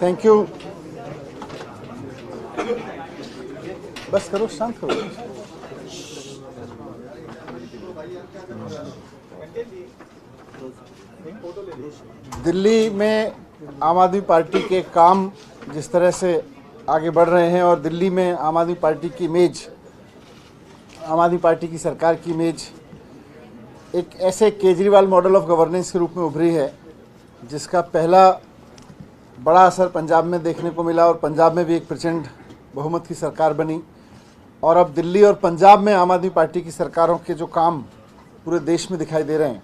Thank you. बस करो, शांत करो। दिल्ली में आम आदमी पार्टी के काम जिस तरह से आगे बढ़ रहे हैं और दिल्ली में आम आदमी पार्टी की इमेज, आम आदमी पार्टी की सरकार की इमेज एक ऐसे केजरीवाल मॉडल ऑफ गवर्नेंस के रूप में उभरी है जिसका पहला बड़ा असर पंजाब में देखने को मिला और पंजाब में भी एक प्रचंड बहुमत की सरकार बनी। और अब दिल्ली और पंजाब में आम आदमी पार्टी की सरकारों के जो काम पूरे देश में दिखाई दे रहे हैं,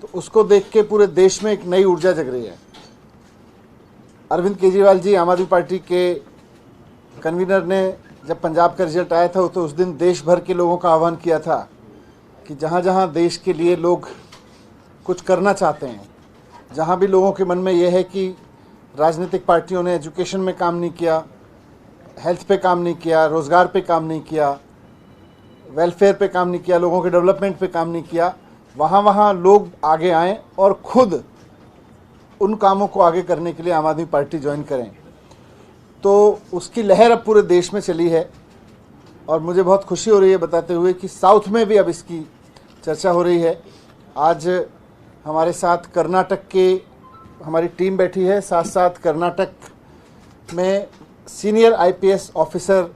तो उसको देख के पूरे देश में एक नई ऊर्जा जग रही है। अरविंद केजरीवाल जी, आम आदमी पार्टी के कन्वीनर ने जब पंजाब का रिजल्ट आया था तो उस दिन देश भर के लोगों का आह्वान किया था कि जहाँ जहाँ देश के लिए लोग कुछ करना चाहते हैं, जहाँ भी लोगों के मन में यह है कि राजनीतिक पार्टियों ने एजुकेशन में काम नहीं किया, हेल्थ पे काम नहीं किया, रोज़गार पे काम नहीं किया, वेलफेयर पे काम नहीं किया, लोगों के डेवलपमेंट पे काम नहीं किया, वहाँ वहाँ लोग आगे आएँ और खुद उन कामों को आगे करने के लिए आम आदमी पार्टी ज्वाइन करें। तो उसकी लहर अब पूरे देश में चली है और मुझे बहुत खुशी हो रही है बताते हुए कि साउथ में भी अब इसकी चर्चा हो रही है। आज हमारे साथ कर्नाटक के हमारी टीम बैठी है, साथ साथ कर्नाटक में सीनियर आईपीएस ऑफिसर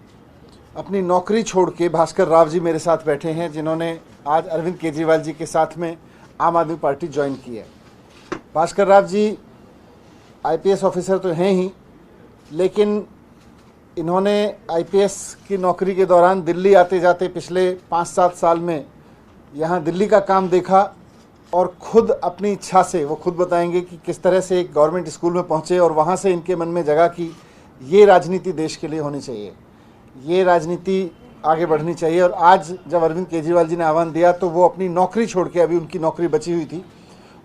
अपनी नौकरी छोड़ के भास्कर राव जी मेरे साथ बैठे हैं, जिन्होंने आज अरविंद केजरीवाल जी के साथ में आम आदमी पार्टी ज्वाइन की है। भास्कर राव जी आईपीएस ऑफिसर तो हैं ही, लेकिन इन्होंने आईपीएस की नौकरी के दौरान दिल्ली आते जाते पिछले 5-7 साल में यहाँ दिल्ली का काम देखा और खुद अपनी इच्छा से, वो खुद बताएंगे कि किस तरह से एक गवर्नमेंट स्कूल में पहुँचे और वहाँ से इनके मन में जगह कि ये राजनीति देश के लिए होनी चाहिए, ये राजनीति आगे बढ़नी चाहिए। और आज जब अरविंद केजरीवाल जी ने आह्वान दिया तो वो अपनी नौकरी छोड़ के, अभी उनकी नौकरी बची हुई थी,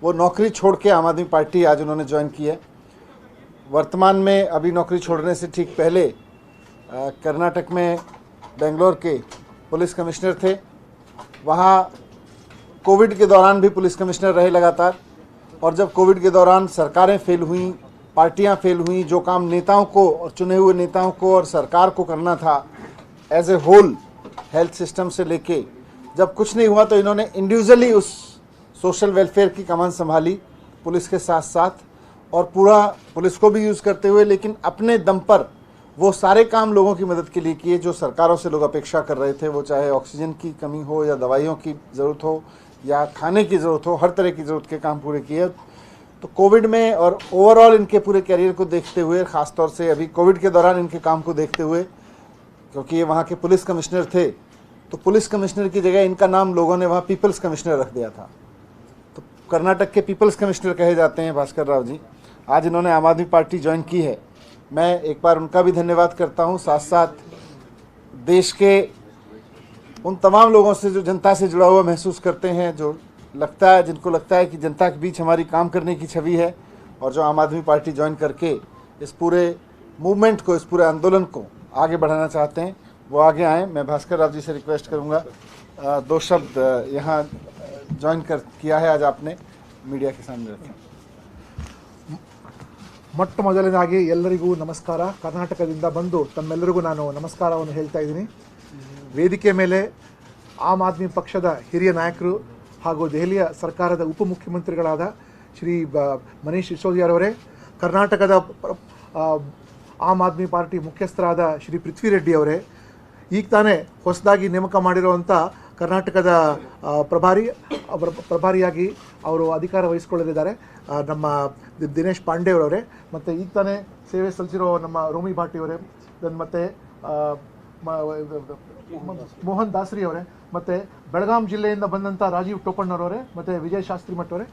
वो नौकरी छोड़ के आम आदमी पार्टी आज उन्होंने ज्वाइन की है। वर्तमान में अभी नौकरी छोड़ने से ठीक पहले कर्नाटक में बेंगलोर के पुलिस कमिश्नर थे, वहाँ कोविड के दौरान भी पुलिस कमिश्नर रहे लगातार। और जब कोविड के दौरान सरकारें फेल हुई, पार्टियां फेल हुई, जो काम नेताओं को और चुने हुए नेताओं को और सरकार को करना था as a whole, health system से लेके, जब कुछ नहीं हुआ तो इन्होंने इंडिविजुअली उस सोशल वेलफेयर की कमान संभाली पुलिस के साथ साथ, और पूरा पुलिस को भी यूज़ करते हुए, लेकिन अपने दम पर वो सारे काम लोगों की मदद के लिए किए जो सरकारों से लोग अपेक्षा कर रहे थे। वो चाहे ऑक्सीजन की कमी हो या दवाइयों की ज़रूरत हो या खाने की ज़रूरत हो, हर तरह की ज़रूरत के काम पूरे किए। तो कोविड में और ओवरऑल इनके पूरे करियर को देखते हुए, ख़ास तौर से अभी कोविड के दौरान इनके काम को देखते हुए, क्योंकि ये वहाँ के पुलिस कमिश्नर थे, तो पुलिस कमिश्नर की जगह इनका नाम लोगों ने वहाँ पीपल्स कमिश्नर रख दिया था। तो कर्नाटक के पीपल्स कमिश्नर कहे जाते हैं भास्कर राव जी। आज इन्होंने आम आदमी पार्टी ज्वाइन की है, मैं एक बार उनका भी धन्यवाद करता हूँ। साथ साथ देश के उन तमाम लोगों से जो जनता से जुड़ा हुआ महसूस करते हैं, जो लगता है, जिनको लगता है कि जनता के बीच हमारी काम करने की छवि है, और जो आम आदमी पार्टी ज्वाइन करके इस पूरे मूवमेंट को, इस पूरे आंदोलन को आगे बढ़ाना चाहते हैं, वो आगे आएँ। मैं भास्कर राव जी से रिक्वेस्ट करूँगा, 2 शब्द यहाँ ज्वाइन किया है आज आपने, मीडिया के सामने रखें। ಮೊಟ್ಟ ಮೊದಲನೇದಾಗಿ ಎಲ್ಲರಿಗೂ ನಮಸ್ಕಾರ. ಕರ್ನಾಟಕದಿಂದ ಬಂದು ತಮ್ಮೆಲ್ಲರಿಗೂ ನಾನು ನಮಸ್ಕಾರವನ್ನು ಹೇಳ್ತಾ ಇದ್ದೀನಿ. ವೇದಿಕೆ ಮೇಲೆ ಆಮ್ ಆದ್ಮಿ ಪಕ್ಷದ ಹಿರಿಯ ನಾಯಕರು ಹಾಗೂ ದೆಹಲಿಯ ಸರ್ಕಾರದ ಉಪಮುಖ್ಯಮಂತ್ರಿಗಳಾದ ಶ್ರೀ ಮನೀಶ್ ಸಿಸೋದಿಯಾರವರೇ, ಕರ್ನಾಟಕದ ಆಮ್ ಆದ್ಮಿ ಪಾರ್ಟಿ ಮುಖ್ಯಸ್ಥರಾದ ಶ್ರೀ ಪೃಥ್ವಿ ರೆಡ್ಡಿ ಅವರೇ, ಈಗ ತಾನೇ ಹೊಸದಾಗಿ ನೇಮಕ ಮಾಡಿರುವಂಥ ಕರ್ನಾಟಕದ ಪ್ರಭಾರಿಯಾಗಿ ಅವರು ಅಧಿಕಾರ ವಹಿಸಿಕೊಳ್ಳಲಿದ್ದಾರೆ ನಮ್ಮ ದಿನೇಶ್ ಪಾಂಡೆ ಅವರವರೇ, ಮತ್ತು ಈಗ ತಾನೇ ಸೇವೆ ಸಲ್ಲಿಸಿರೋ ನಮ್ಮ ರೋಮಿ ಭಾಟಿ ಅವರೇ, ಮತ್ತು ಮೋಹನ್ ದಾಸರಿ ಅವರೇ, ಮತ್ತು ಬೆಳಗಾಂ ಜಿಲ್ಲೆಯಿಂದ ಬಂದಂಥ ರಾಜೀವ್ ಟೋಪಣ್ಣವರವರೇ, ಮತ್ತು ವಿಜಯ್ ಶಾಸ್ತ್ರಿ ಮಠ್ ಅವರೇ,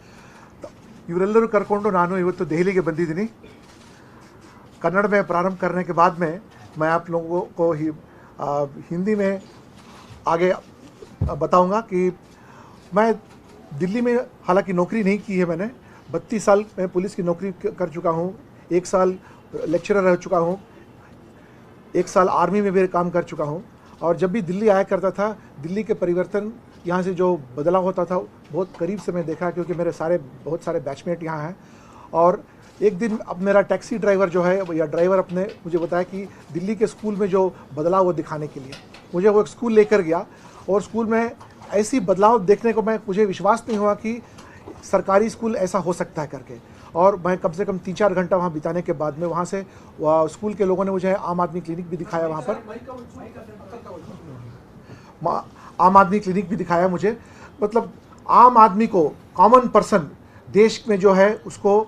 ಇವರೆಲ್ಲರೂ ಕರ್ಕೊಂಡು ನಾನು ಇವತ್ತು ದೆಹಲಿಗೆ ಬಂದಿದ್ದೀನಿ। कन्नड़ में प्रारंभ करने के बाद में मैं आप लोगों को हिंदी में आगे बताऊंगा कि मैं दिल्ली में हालांकि नौकरी नहीं की है मैंने। 32 साल में पुलिस की नौकरी कर चुका हूँ, 1 साल लेक्चरर रह चुका हूँ, 1 साल आर्मी में भी काम कर चुका हूँ। और जब भी दिल्ली आया करता था, दिल्ली के परिवर्तन, यहाँ से जो बदलाव होता था बहुत करीब से मैं देखा, क्योंकि मेरे बहुत सारे बैचमेट यहाँ हैं। और एक दिन अब मेरा टैक्सी ड्राइवर जो है या ड्राइवर अपने मुझे बताया कि दिल्ली के स्कूल में जो बदलाव वो दिखाने के लिए मुझे वो एक स्कूल लेकर गया, और स्कूल में ऐसी बदलाव देखने को मुझे विश्वास नहीं हुआ कि सरकारी स्कूल ऐसा हो सकता है करके। और मैं कम से कम 3-4 घंटा वहाँ बिताने के बाद में वहाँ से स्कूल के लोगों ने मुझे आम आदमी क्लिनिक भी दिखाया, वहाँ पर आम आदमी क्लिनिक भी दिखाया मुझे। मतलब आम आदमी को, कॉमन पर्सन देश में जो है उसको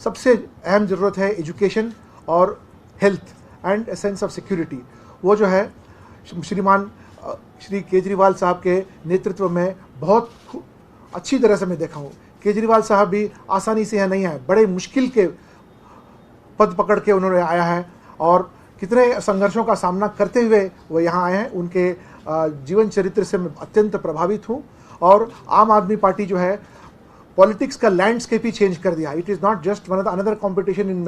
सबसे अहम ज़रूरत है एजुकेशन और health and a sense of security. वो जो है श्री केजरीवाल साहब के नेतृत्व में बहुत अच्छी तरह से मैं देखा हूँ। केजरीवाल साहब भी आसानी से यहाँ नहीं आए, बड़े मुश्किल के पद पकड़ के उन्होंने आया है, और कितने संघर्षों का सामना करते हुए वो यहाँ आए हैं। उनके जीवन चरित्र से मैं अत्यंत प्रभावित हूँ। और आम आदमी पार्टी जो है पॉलिटिक्स का लैंडस्केप ही चेंज कर दिया। It is not just one of the another competition in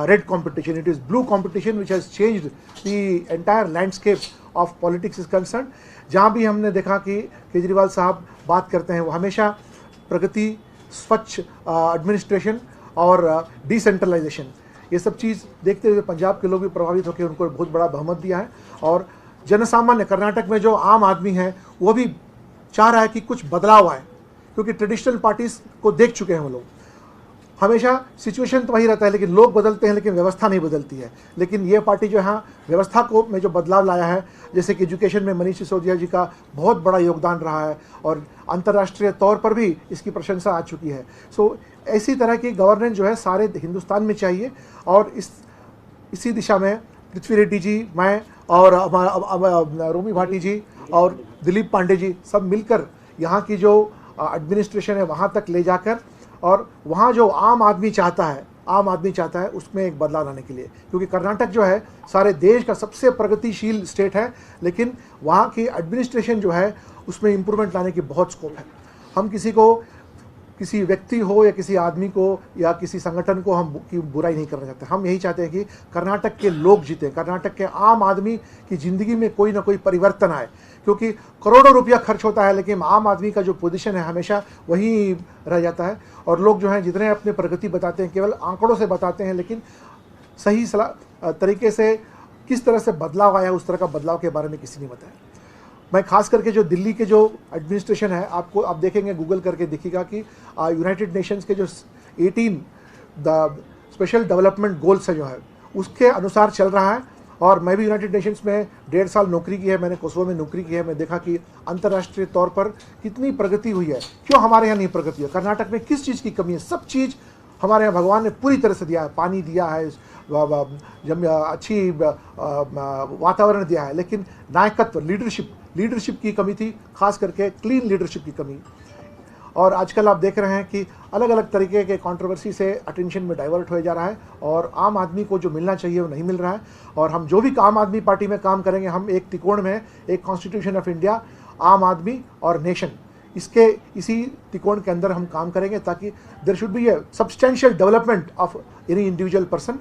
red competition, it is blue competition which has changed the entire landscape of politics is concern. जहाँ भी हमने देखा कि केजरीवाल साहब बात करते हैं वो हमेशा प्रगति, स्वच्छ एडमिनिस्ट्रेशन और डिसेंट्रलाइजेशन, ये सब चीज़ देखते हुए पंजाब के लोग भी प्रभावित होकर उनको बहुत बड़ा बहुमत दिया है। और जनसामान्य कर्नाटक में जो आम आदमी है वो भी चाह रहा है कि कुछ बदलाव आए, क्योंकि ट्रेडिशनल पार्टीज को देख चुके हैं वो लोग। हमेशा सिचुएशन तो वही रहता है, लेकिन लोग बदलते हैं लेकिन व्यवस्था नहीं बदलती है। लेकिन ये पार्टी जो है व्यवस्था को में जो बदलाव लाया है, जैसे कि एजुकेशन में मनीष सिसोदिया जी का बहुत बड़ा योगदान रहा है और अंतर्राष्ट्रीय तौर पर भी इसकी प्रशंसा आ चुकी है। सो ऐसी तरह की गवर्नेंस जो है सारे हिंदुस्तान में चाहिए। और इसी दिशा में पृथ्वी रेड्डी जी, मैं और रोमी भाटी जी और दिलीप पांडे जी सब मिलकर यहाँ की जो एडमिनिस्ट्रेशन है वहाँ तक ले जाकर, और वहाँ जो आम आदमी चाहता है उसमें एक बदलाव लाने के लिए। क्योंकि कर्नाटक जो है सारे देश का सबसे प्रगतिशील स्टेट है, लेकिन वहाँ की एडमिनिस्ट्रेशन जो है उसमें इम्प्रूवमेंट लाने की बहुत स्कोप है। हम किसी व्यक्ति हो या किसी आदमी को या किसी संगठन को हम की बुराई नहीं करना चाहते। हम यही चाहते हैं कि कर्नाटक के लोग जीते, कर्नाटक के आम आदमी की ज़िंदगी में कोई ना कोई परिवर्तन आए। क्योंकि करोड़ों रुपया खर्च होता है, लेकिन आम आदमी का जो पोजीशन है हमेशा वही रह जाता है। और लोग जो हैं जितने अपने प्रगति बताते हैं केवल आंकड़ों से बताते हैं, लेकिन सही तरीके से किस तरह से बदलाव आया उस तरह का बदलाव के बारे में किसी ने बताया। मैं खास करके जो दिल्ली के जो एडमिनिस्ट्रेशन है, आप देखेंगे गूगल करके देखिएगा कि यूनाइटेड नेशंस के जो 18 द स्पेशल डेवलपमेंट गोल्स है जो है उसके अनुसार चल रहा है। और मैं भी यूनाइटेड नेशंस में 1.5 साल नौकरी की है, मैंने कोसोवो में नौकरी की है। मैं देखा कि अंतर्राष्ट्रीय तौर पर कितनी प्रगति हुई है। क्यों हमारे यहाँ नहीं प्रगति है? कर्नाटक में किस चीज़ की कमी है? सब चीज़ हमारे यहाँ भगवान ने पूरी तरह से दिया है, पानी दिया है, अच्छी वातावरण दिया है, लेकिन नायकत्व, लीडरशिप की कमी थी, खास करके क्लीन लीडरशिप की कमी। और आजकल आप देख रहे हैं कि अलग अलग तरीके के कंट्रोवर्सी से अटेंशन में डाइवर्ट हो जा रहा है और आम आदमी को जो मिलना चाहिए वो नहीं मिल रहा है। और हम जो भी आम आदमी पार्टी में काम करेंगे, हम एक त्रिकोण में, एक कॉन्स्टिट्यूशन ऑफ इंडिया, आम आदमी और नेशन, इसी त्रिकोण के अंदर हम काम करेंगे ताकि there should be a substantial development of any individual person,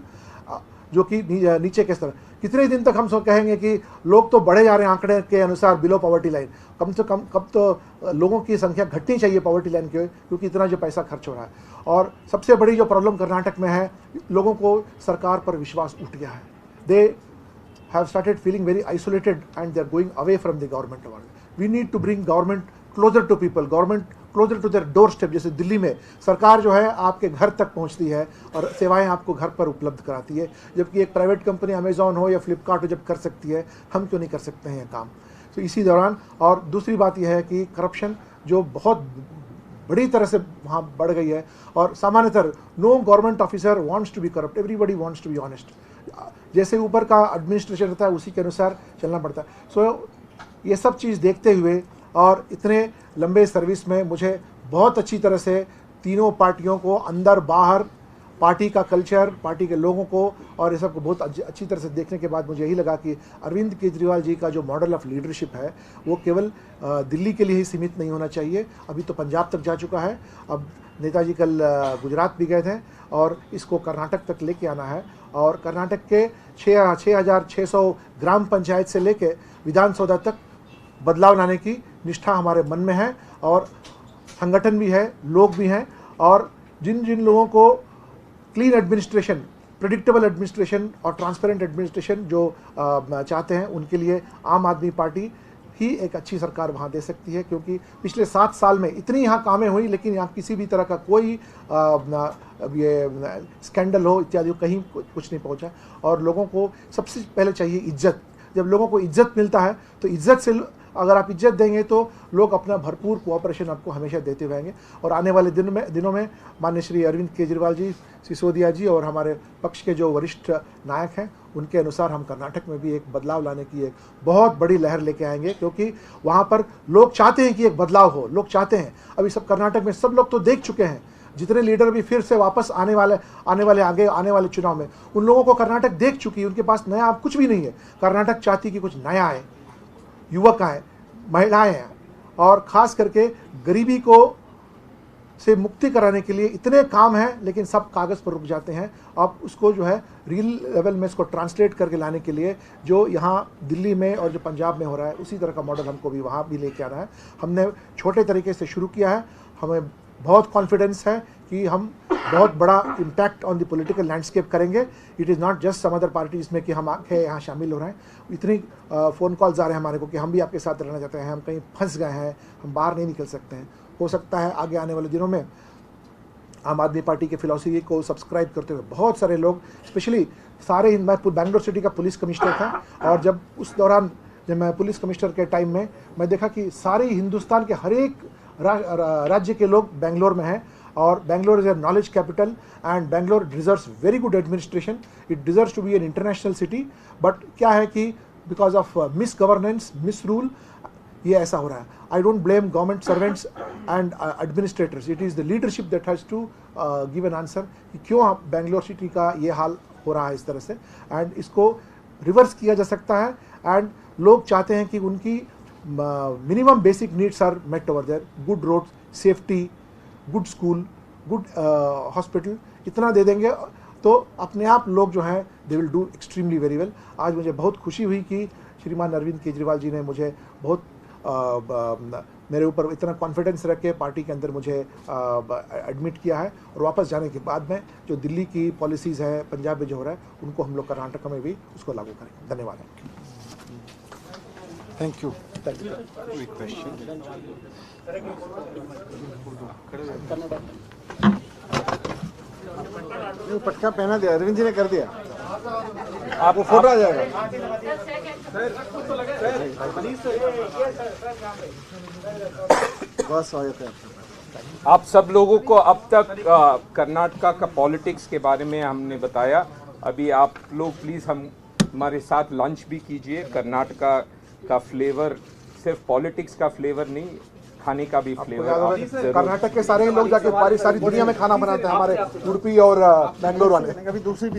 जो कि नीचे के स्तर। कितने दिन तक हम सब कहेंगे कि लोग तो बढ़े जा रहे हैं आंकड़े के अनुसार बिलो पॉवर्टी लाइन, कम से कम कब तो लोगों की संख्या घटनी चाहिए पॉवर्टी लाइन के, क्योंकि इतना जो पैसा खर्च हो रहा है। और सबसे बड़ी जो प्रॉब्लम कर्नाटक में है, लोगों को सरकार पर विश्वास उठ गया है। They have started feeling very isolated and they are going away from the government. We need to bring government closer to people, government closer to their doorstep. जैसे दिल्ली में सरकार जो है आपके घर तक पहुंचती है और सेवाएं आपको घर पर उपलब्ध कराती है, जबकि एक प्राइवेट कंपनी अमेजॉन हो या फ्लिपकार्ट हो जब कर सकती है, हम क्यों नहीं कर सकते हैं ये काम? तो इसी दौरान, और दूसरी बात यह है कि करप्शन जो बहुत बड़ी तरह से वहाँ बढ़ गई है, और सामान्यतः no government officer wants to be corrupt, everybody wants to be honest. जैसे ऊपर का एडमिनिस्ट्रेशन रहता है उसी के अनुसार चलना पड़ता है। सो ये सब चीज़ देखते हुए और इतने लंबे सर्विस में मुझे बहुत अच्छी तरह से तीनों पार्टियों को अंदर बाहर, पार्टी का कल्चर, पार्टी के लोगों को और ये सब को बहुत अच्छी तरह से देखने के बाद मुझे यही लगा कि अरविंद केजरीवाल जी का जो मॉडल ऑफ लीडरशिप है वो केवल दिल्ली के लिए ही सीमित नहीं होना चाहिए। अभी तो पंजाब तक जा चुका है, अब नेताजी कल गुजरात भी गए थे और इसको कर्नाटक तक लेके आना है। और कर्नाटक के 6,600 ग्राम पंचायत से लेके विधानसभा तक बदलाव लाने की निष्ठा हमारे मन में है, और संगठन भी है, लोग भी हैं। और जिन जिन लोगों को क्लीन एडमिनिस्ट्रेशन, प्रेडिक्टेबल एडमिनिस्ट्रेशन और ट्रांसपेरेंट एडमिनिस्ट्रेशन जो चाहते हैं, उनके लिए आम आदमी पार्टी ही एक अच्छी सरकार वहाँ दे सकती है। क्योंकि पिछले 7 साल में इतनी यहाँ कामें हुई, लेकिन यहाँ किसी भी तरह का कोई ये स्कैंडल हो इत्यादि कहीं कुछ नहीं पहुँचा। और लोगों को सबसे पहले चाहिए इज्जत। जब लोगों को इज्जत मिलता है तो इज्जत से, अगर आप इज्जत देंगे तो लोग अपना भरपूर कोऑपरेशन आपको हमेशा देते रहेंगे। और आने वाले दिनों में माननीय श्री अरविंद केजरीवाल जी, सिसोदिया जी और हमारे पक्ष के जो वरिष्ठ नायक हैं, उनके अनुसार हम कर्नाटक में भी एक बदलाव लाने की एक बहुत बड़ी लहर लेके आएंगे। क्योंकि वहाँ पर लोग चाहते हैं कि एक बदलाव हो, लोग चाहते हैं। अभी सब कर्नाटक में सब लोग तो देख चुके हैं, जितने लीडर भी फिर से वापस आने वाले चुनाव में, उन लोगों को कर्नाटक देख चुकी है। उनके पास नया अब कुछ भी नहीं है। कर्नाटक चाहती कि कुछ नया आए, युवक आए, महिलाएं हैं, और ख़ास करके गरीबी को से मुक्ति कराने के लिए इतने काम हैं, लेकिन सब कागज़ पर रुक जाते हैं। अब उसको जो है रियल लेवल में इसको ट्रांसलेट करके लाने के लिए जो यहाँ दिल्ली में और जो पंजाब में हो रहा है, उसी तरह का मॉडल हमको भी वहाँ भी लेके आना है। हमने छोटे तरीके से शुरू किया है। हमें बहुत कॉन्फिडेंस है कि हम बहुत बड़ा impact on the political landscape करेंगे। It is not just some other party जिसमें कि हम आके यहाँ शामिल हो रहे हैं। इतनी फ़ोन कॉल्स आ रहे हैं हमारे को कि हम भी आपके साथ रहना चाहते हैं, हम कहीं फंस गए हैं, हम बाहर नहीं निकल सकते हैं। हो सकता है आगे आने वाले दिनों में आम आदमी पार्टी के फिलॉसफी को सब्सक्राइब करते हुए बहुत सारे लोग, स्पेशली सारे, मैं बैंगलोर सिटी का पुलिस कमिश्नर था, और जब उस दौरान जब मैं पुलिस कमिश्नर के टाइम में मैं देखा कि सारे हिंदुस्तान के हर एक राज्य के लोग बेंगलोर में हैं। और Bangalore is a knowledge capital and Bangalore deserves very good administration. It deserves to be an international city. But क्या है कि because of misgovernance, misrule, ये ऐसा हो रहा है। I don't blame government servants and administrators, it is the leadership that has to give an answer कि क्यों बेंगलोर सिटी का ये हाल हो रहा है इस तरह से। एंड इसको रिवर्स किया जा सकता है। एंड लोग चाहते हैं कि उनकी minimum basic needs are met over there, good roads, safety, good school, good hospital, इतना दे देंगे तो अपने आप लोग जो हैं they will do extremely very well. आज मुझे बहुत खुशी हुई कि श्रीमान अरविंद केजरीवाल जी ने मुझे बहुत मेरे ऊपर इतना कॉन्फिडेंस रख के पार्टी के अंदर मुझे एडमिट किया है। और वापस जाने के बाद में जो दिल्ली की पॉलिसीज़ है, पंजाब में जो हो रहा है, उनको हम लोग कर्नाटक में भी उसको लागू करेंगे। धन्यवाद। Thank you. पटका पहना दिया, अरविंद जी ने कर दिया। आपको फोटो आ जाएगा। बस आ जाते हैं। आप सब लोगों को अब तक कर्नाटका का पॉलिटिक्स के बारे में हमने बताया। अभी आप लोग प्लीज़ हमारे साथ लंच भी कीजिए। कर्नाटका का फ्लेवर सिर्फ पॉलिटिक्स का फ्लेवर नहीं, खाने का भी फ्लेवर। कर्नाटक के सारे लोग जाके सारी दुनिया में खाना बनाते हैं, हमारे उडुपी और बेंगलोर वाले। कभी दूसरी